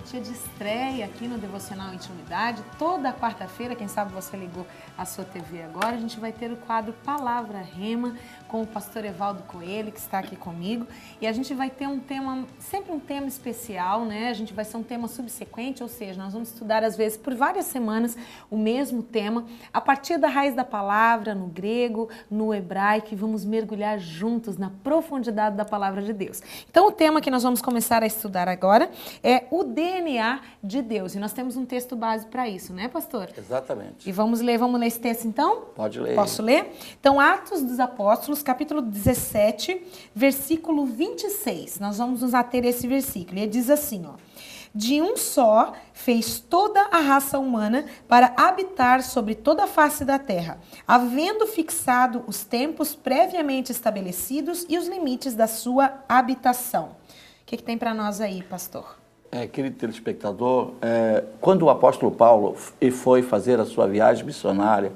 dia de estreia aqui no Devocional Intimidade. Toda quarta-feira, quem sabe você ligou a sua TV agora, a gente vai ter o quadro Palavra Rema com o pastor Evaldo Coelho, que está aqui comigo. E a gente vai ter um tema, sempre um tema especial, né? A gente vai ser um tema subsequente, ou seja, nós vamos estudar às vezes por várias semanas o mesmo tema, a partir da raiz da palavra, no grego, no hebraico, e vamos mergulhar juntos na profundidade da palavra de Deus. Então o tema que nós vamos começar a estudar agora é o DNA de Deus. E nós temos um texto base para isso, né, pastor? Exatamente. E vamos ler esse texto então? Pode ler. Posso ler? Então, Atos dos Apóstolos, capítulo 17, versículo 26. Nós vamos nos ater a esse versículo. E ele diz assim, ó. De um só fez toda a raça humana para habitar sobre toda a face da terra, havendo fixado os tempos previamente estabelecidos e os limites da sua habitação. O que tem para nós aí, pastor? Querido telespectador, quando o apóstolo Paulo foi fazer a sua viagem missionária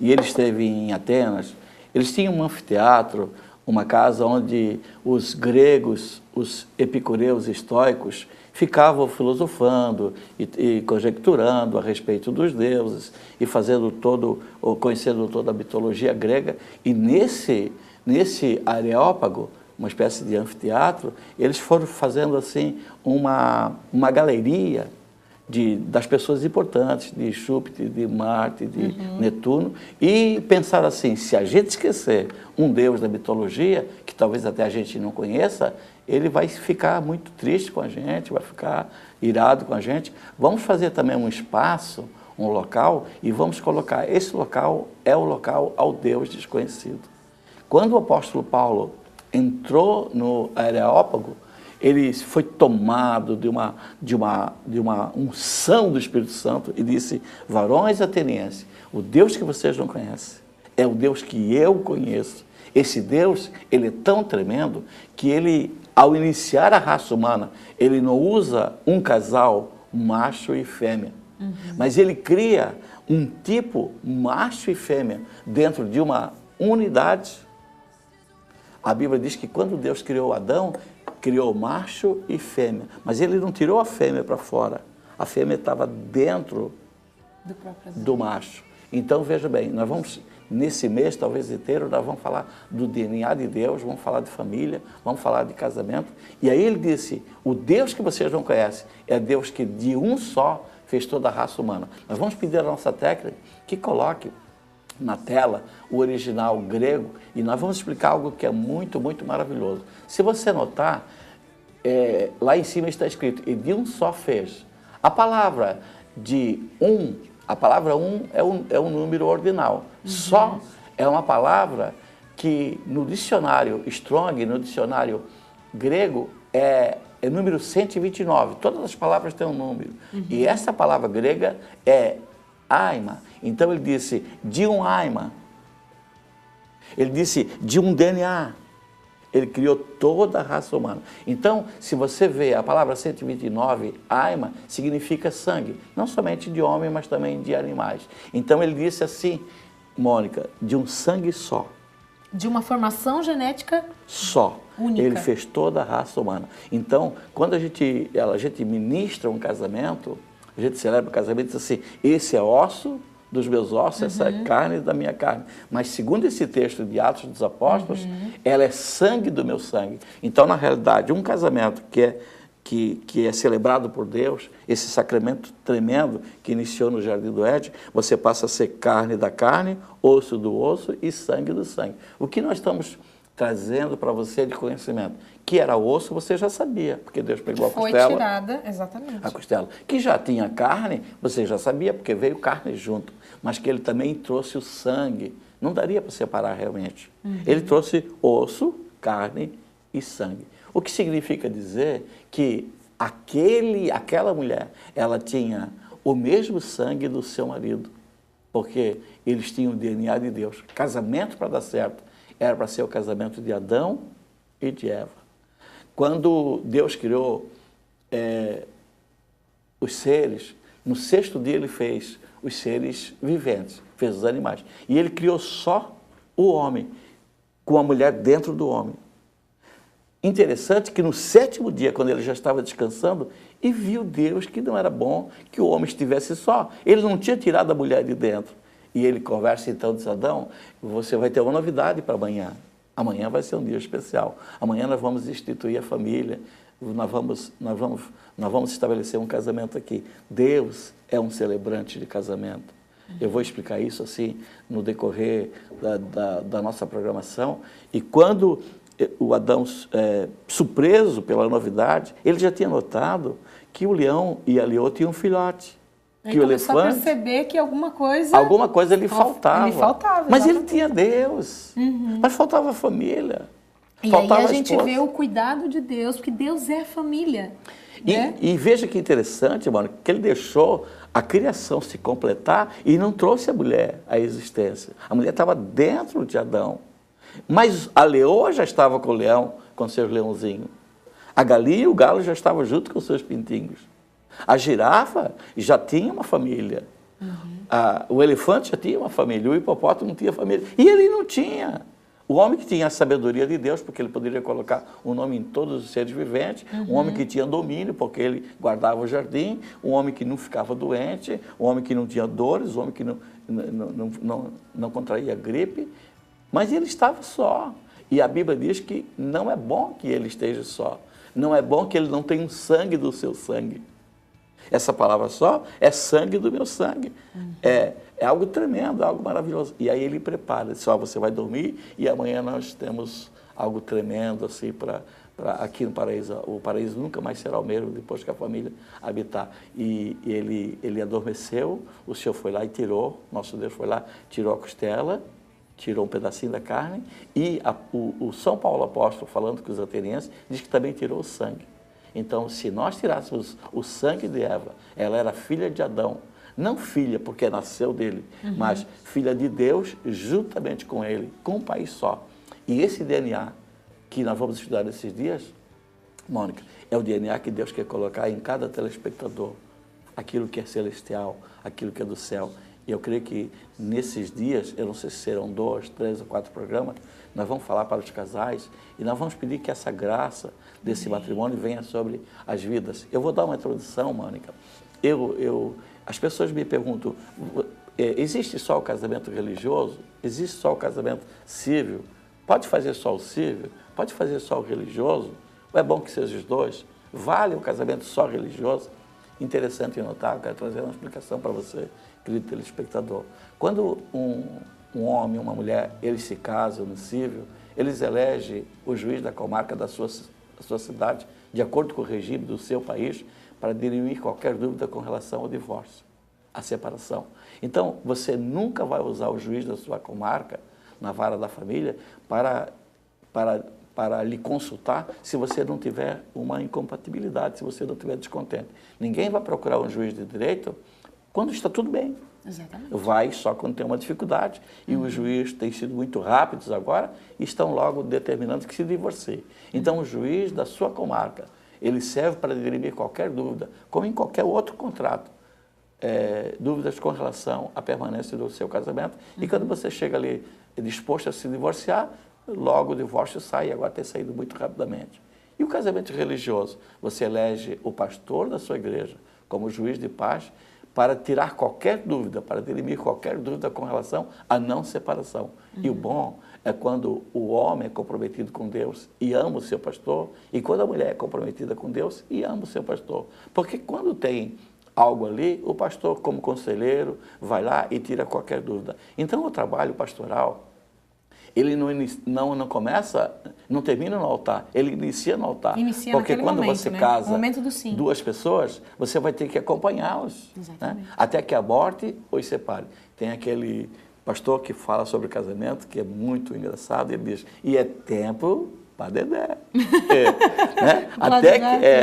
e ele esteve em Atenas, eles tinham um anfiteatro, uma casa onde os gregos, os epicureus estoicos, ficavam filosofando e conjecturando a respeito dos deuses e conhecendo toda a mitologia grega. E nesse areópago, uma espécie de anfiteatro, eles foram fazendo assim uma galeria das pessoas importantes, de Júpiter, de Marte, de Netuno, e pensaram assim, se a gente esquecer um deus da mitologia, que talvez até a gente não conheça, ele vai ficar muito triste com a gente, vai ficar irado com a gente. Vamos fazer também um espaço, um local, e vamos colocar, esse local é o local ao Deus desconhecido. Quando o apóstolo Paulo entrou no Areópago, ele foi tomado de uma unção do Espírito Santo e disse, varões atenienses, o Deus que vocês não conhecem é o Deus que eu conheço. Esse Deus, ele é tão tremendo que ele, ao iniciar a raça humana, ele não usa um casal macho e fêmea, mas ele cria um tipo macho e fêmea dentro de uma unidade. A Bíblia diz que quando Deus criou Adão, criou macho e fêmea, mas ele não tirou a fêmea para fora, a fêmea estava dentro do macho. Então veja bem, nós vamos, nesse mês talvez inteiro, nós vamos falar do DNA de Deus, vamos falar de família, vamos falar de casamento, e aí ele disse, o Deus que vocês não conhecem é Deus que de um só fez toda a raça humana. Nós vamos pedir à nossa técnica que coloque na tela o original grego e nós vamos explicar algo que é muito, muito maravilhoso. Se você notar, lá em cima está escrito, e de um só fez. A palavra a palavra é um número ordinal. Só é uma palavra que no dicionário Strong, no dicionário grego, é número 129. Todas as palavras têm um número. E essa palavra grega é Aima. Então ele disse de um Aima. Ele disse de um DNA. Ele criou toda a raça humana. Então, se você vê a palavra 129, Aima, significa sangue. Não somente de homem, mas também de animais. Então ele disse assim, Mônica, de um sangue só. De uma formação genética só. Única. Ele fez toda a raça humana. Então, quando a gente ministra um casamento, a gente celebra o casamento e diz assim, esse é osso dos meus ossos, essa é carne da minha carne. Mas segundo esse texto de Atos dos Apóstolos, ela é sangue do meu sangue. Então, na realidade, um casamento que é celebrado por Deus, esse sacramento tremendo que iniciou no Jardim do Éden, você passa a ser carne da carne, osso do osso e sangue do sangue. O que nós estamos trazendo para você de conhecimento? Que era osso, você já sabia, porque Deus pegou a costela. Foi tirada, exatamente. A costela. Que já tinha carne, você já sabia, porque veio carne junto. Mas que ele também trouxe o sangue. Não daria para separar realmente. Ele trouxe osso, carne e sangue. O que significa dizer que aquela mulher, ela tinha o mesmo sangue do seu marido, porque eles tinham o DNA de Deus. Casamento, para dar certo, era para ser o casamento de Adão e de Eva. Quando Deus criou os seres, no sexto dia ele fez os seres viventes, fez os animais. E ele criou só o homem, com a mulher dentro do homem. interessante que no 7º dia, quando ele já estava descansando, e viu Deus que não era bom que o homem estivesse só. Ele não tinha tirado a mulher de dentro. E ele conversa então, diz: Adão, você vai ter uma novidade para amanhã. Amanhã vai ser um dia especial. Amanhã nós vamos instituir a família. Nós vamos estabelecer um casamento aqui. Deus é um celebrante de casamento. Eu vou explicar isso assim no decorrer da nossa programação. E quando o Adão, surpreso pela novidade, ele já tinha notado que o leão e a leoa tinham um filhote. Ele que o começou elefante, a perceber que alguma coisa lhe faltava. Mas ele tinha Deus. Mas faltava a família. E faltava aí a gente esposa. vê o cuidado de Deus, porque Deus é família. Né? E veja que interessante, mano, que ele deixou a criação se completar e não trouxe a mulher à existência. A mulher estava dentro de Adão. Mas a leoa já estava com o leão, com seus leãozinhos. A galinha e o galo já estavam junto com seus pintinhos. A girafa já tinha uma família. O elefante já tinha uma família. O hipopótamo não tinha família. E ele não tinha. O homem que tinha a sabedoria de Deus, porque ele poderia colocar um nome em todos os seres viventes. Um homem que tinha domínio, porque ele guardava o jardim. Um homem que não ficava doente. Um homem que não tinha dores. Um homem que não contraía gripe. Mas ele estava só. E a Bíblia diz que não é bom que ele esteja só. Não é bom que ele não tenha um sangue do seu sangue. Essa palavra só é sangue do meu sangue. É algo tremendo, é algo maravilhoso. E aí ele prepara, diz: você vai dormir e amanhã nós temos algo tremendo assim aqui no paraíso. O paraíso nunca mais será o mesmo depois que a família habitar. E ele adormeceu, o Senhor foi lá e tirou, nosso Deus foi lá, tirou a costela, tirou um pedacinho da carne, e o São Paulo apóstolo, falando com os atenienses, diz que também tirou o sangue. Então, se nós tirássemos o sangue de Eva, ela era filha de Adão, não filha porque nasceu dele, mas filha de Deus juntamente com ele, com um país só. E esse DNA que nós vamos estudar nesses dias, Mônica, é o DNA que Deus quer colocar em cada telespectador, aquilo que é celestial, aquilo que é do céu. E eu creio que nesses dias, eu não sei se serão 2, 3 ou 4 programas, nós vamos falar para os casais e nós vamos pedir que essa graça desse matrimônio venha sobre as vidas. Eu vou dar uma introdução, Mônica. As pessoas me perguntam: existe só o casamento religioso? Existe só o casamento civil? Pode fazer só o civil? Pode fazer só o religioso? Ou é bom que seja os dois? Vale o casamento só religioso? Interessante notar, eu quero trazer uma explicação para você, querido telespectador. Quando um homem e uma mulher, eles se casam no civil, eles elegem o juiz da comarca da sua cidade, de acordo com o regime do seu país, para dirimir qualquer dúvida com relação ao divórcio, à separação. Então, você nunca vai usar o juiz da sua comarca, na vara da família, para lhe consultar se você não tiver uma incompatibilidade, se você não tiver descontente. Ninguém vai procurar um juiz de direito quando está tudo bem. Exatamente. Vai só quando tem uma dificuldade. E os juízes têm sido muito rápidos agora e estão logo determinando que se divorcie. Então, o juiz da sua comarca, ele serve para dirimir qualquer dúvida, como em qualquer outro contrato. Dúvidas com relação à permanência do seu casamento. E quando você chega ali disposto a se divorciar, logo o divórcio sai, agora tem saído muito rapidamente. E o casamento religioso? Você elege o pastor da sua igreja como juiz de paz para tirar qualquer dúvida, para dirimir qualquer dúvida com relação à não separação. E o bom é quando o homem é comprometido com Deus e ama o seu pastor, e quando a mulher é comprometida com Deus e ama o seu pastor. Porque quando tem algo ali, o pastor, como conselheiro, vai lá e tira qualquer dúvida. Então, o trabalho pastoral, ele não começa, não termina no altar, ele inicia no altar. Inicia porque naquele quando momento, você né? casa O momento do sim. duas pessoas, você vai ter que acompanhá-los, né? Até que a morte os separe. Tem aquele pastor que fala sobre casamento, que é muito engraçado, ele diz: e é tempo para dedé. Né?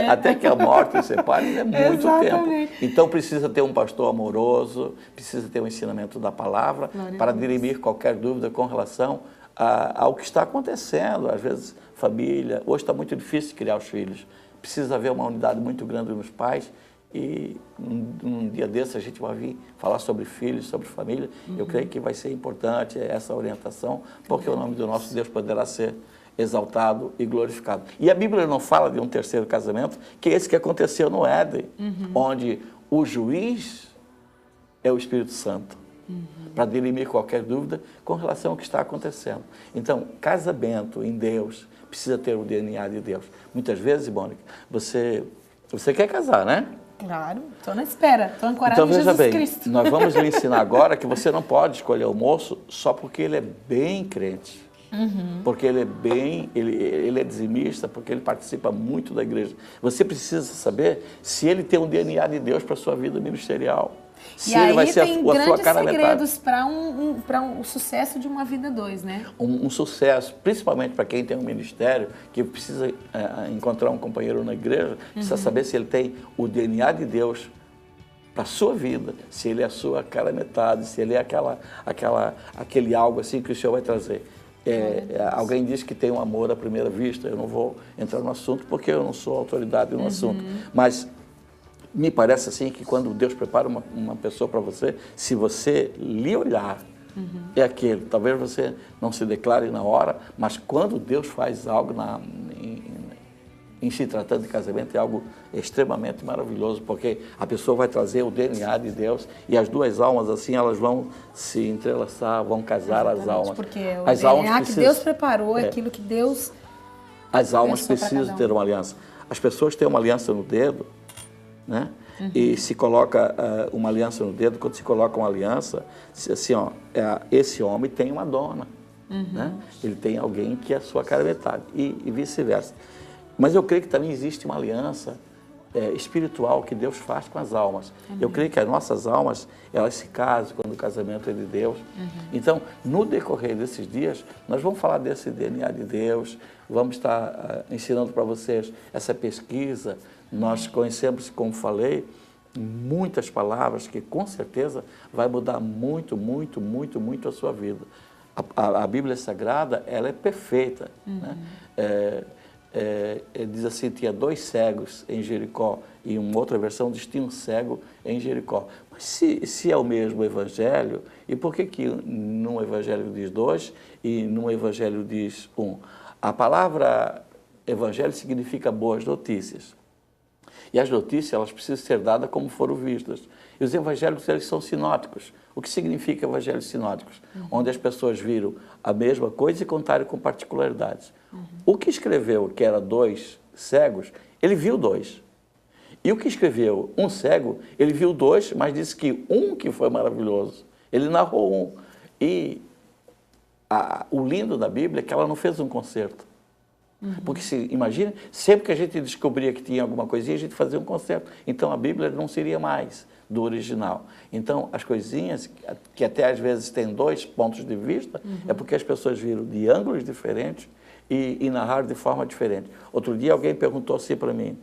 Até que a morte os separe é muito tempo. Então precisa ter um pastor amoroso, precisa ter um ensinamento da palavra para dirimir qualquer dúvida com relação ao que está acontecendo. Às vezes, família, hoje está muito difícil criar os filhos, precisa haver uma unidade muito grande nos pais, e um dia desse a gente vai vir falar sobre filhos, sobre família. Eu creio que vai ser importante essa orientação, porque o nome do nosso Deus poderá ser exaltado e glorificado. E a Bíblia não fala de um terceiro casamento, que é esse que aconteceu no Éden, onde o juiz é o Espírito Santo, para dirimir qualquer dúvida com relação ao que está acontecendo. Então, casamento em Deus precisa ter o DNA de Deus. Muitas vezes, Mônica, você quer casar, né? Claro, estou na espera, estou ancorada Então, em veja Jesus bem, Cristo. nós vamos lhe ensinar agora que você não pode escolher o moço só porque ele é bem crente. Porque ele é ele é dizimista, porque ele participa muito da igreja. Você precisa saber se ele tem um DNA de Deus para a sua vida ministerial. Se E ele aí vai ser tem a sua grandes cara metade. segredos para um sucesso de uma vida dois, né? Um sucesso, principalmente para quem tem um ministério, que precisa encontrar um companheiro na igreja, precisa saber se ele tem o DNA de Deus para a sua vida, se ele é a sua cara metade, se ele é aquele algo assim que o Senhor vai trazer. Alguém diz que tem um amor à primeira vista, eu não vou entrar no assunto porque eu não sou autoridade no assunto, mas me parece assim que quando Deus prepara uma pessoa para você, se você lhe olhar, é aquele. Talvez você não se declare na hora, mas quando Deus faz algo em se tratando de casamento, é algo extremamente maravilhoso, porque a pessoa vai trazer o DNA de Deus e as duas almas, assim, elas vão se entrelaçar, vão casar. Exatamente, as almas. Porque o as DNA almas que Deus preparou é aquilo que Deus As almas precisam ter uma aliança. As pessoas têm uma aliança no dedo, né? E se coloca uma aliança no dedo, quando se coloca uma aliança, assim, ó, esse homem tem uma dona, né? Ele tem alguém que é a sua cara metade, e vice-versa. Mas eu creio que também existe uma aliança espiritual que Deus faz com as almas. Eu creio que as nossas almas, elas se casam quando o casamento é de Deus. Então, no decorrer desses dias, nós vamos falar desse DNA de Deus, vamos estar ensinando para vocês essa pesquisa. Nós conhecemos, como falei, muitas palavras que com certeza vai mudar muito, muito, muito, muito a sua vida. A Bíblia Sagrada, ela é perfeita, né? Diz assim, tinha 2 cegos em Jericó, e uma outra versão diz que tinha um cego em Jericó. Mas se é o mesmo evangelho, e por que num evangelho diz 2 e num evangelho diz 1? A palavra evangelho significa boas notícias. E as notícias, elas precisam ser dadas como foram vistas. E os evangélicos, eles são sinóticos. O que significa evangelhos sinóticos? Onde as pessoas viram a mesma coisa e contaram com particularidades. O que escreveu que era 2 cegos, ele viu 2. E o que escreveu um cego, ele viu 2, mas disse que um que foi maravilhoso. Ele narrou um. E o lindo da Bíblia é que ela não fez um concerto. Porque, imagina, sempre que a gente descobria que tinha alguma coisinha, a gente fazia um concerto. Então, a Bíblia não seria mais do original. Então, as coisinhas, que até às vezes têm 2 pontos de vista, é porque as pessoas viram de ângulos diferentes e narraram de forma diferente. Outro dia, alguém perguntou assim para mim,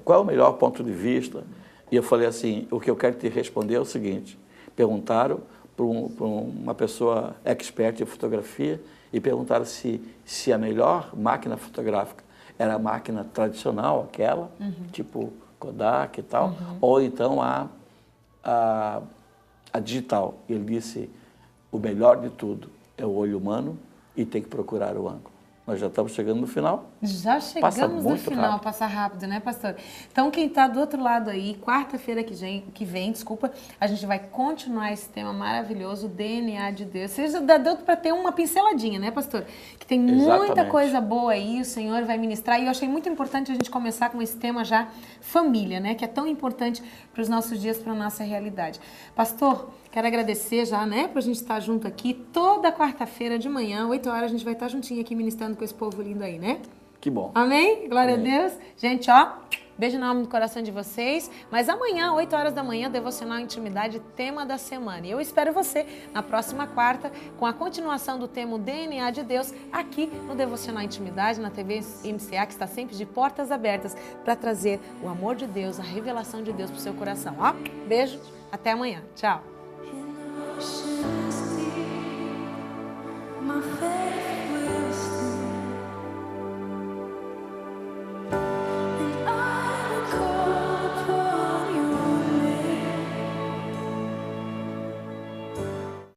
qual é o melhor ponto de vista? E eu falei assim, o que eu quero te responder é o seguinte, perguntaram para uma pessoa expert em fotografia, e perguntaram se a melhor máquina fotográfica era a máquina tradicional, aquela, tipo Kodak e tal, ou então a digital. E ele disse, o melhor de tudo é o olho humano e tem que procurar o ângulo. Nós já estamos chegando no final. Já chegamos no final, passa rápido, né, pastor? Então, quem está do outro lado aí, quarta-feira que vem, a gente vai continuar esse tema maravilhoso, o DNA de Deus. Você já deu para ter uma pinceladinha, né, pastor? Que tem muita coisa boa aí, o Senhor vai ministrar. E eu achei muito importante a gente começar com esse tema já, família, né? Que é tão importante para os nossos dias, para a nossa realidade. Pastor, quero agradecer já, né, para a gente estar junto aqui. Toda quarta-feira de manhã, 8 horas, a gente vai estar juntinho aqui ministrando com esse povo lindo aí, né? Que bom. Amém? Glória Amém. a Deus. Gente, ó, beijo no alma do coração de vocês. Mas amanhã, 8 horas da manhã, Devocional Intimidade, tema da semana. E eu espero você na próxima quarta, com a continuação do tema DNA de Deus, aqui no Devocional Intimidade, na TV MCA, que está sempre de portas abertas para trazer o amor de Deus, a revelação de Deus para o seu coração. Ó, beijo, até amanhã. Tchau.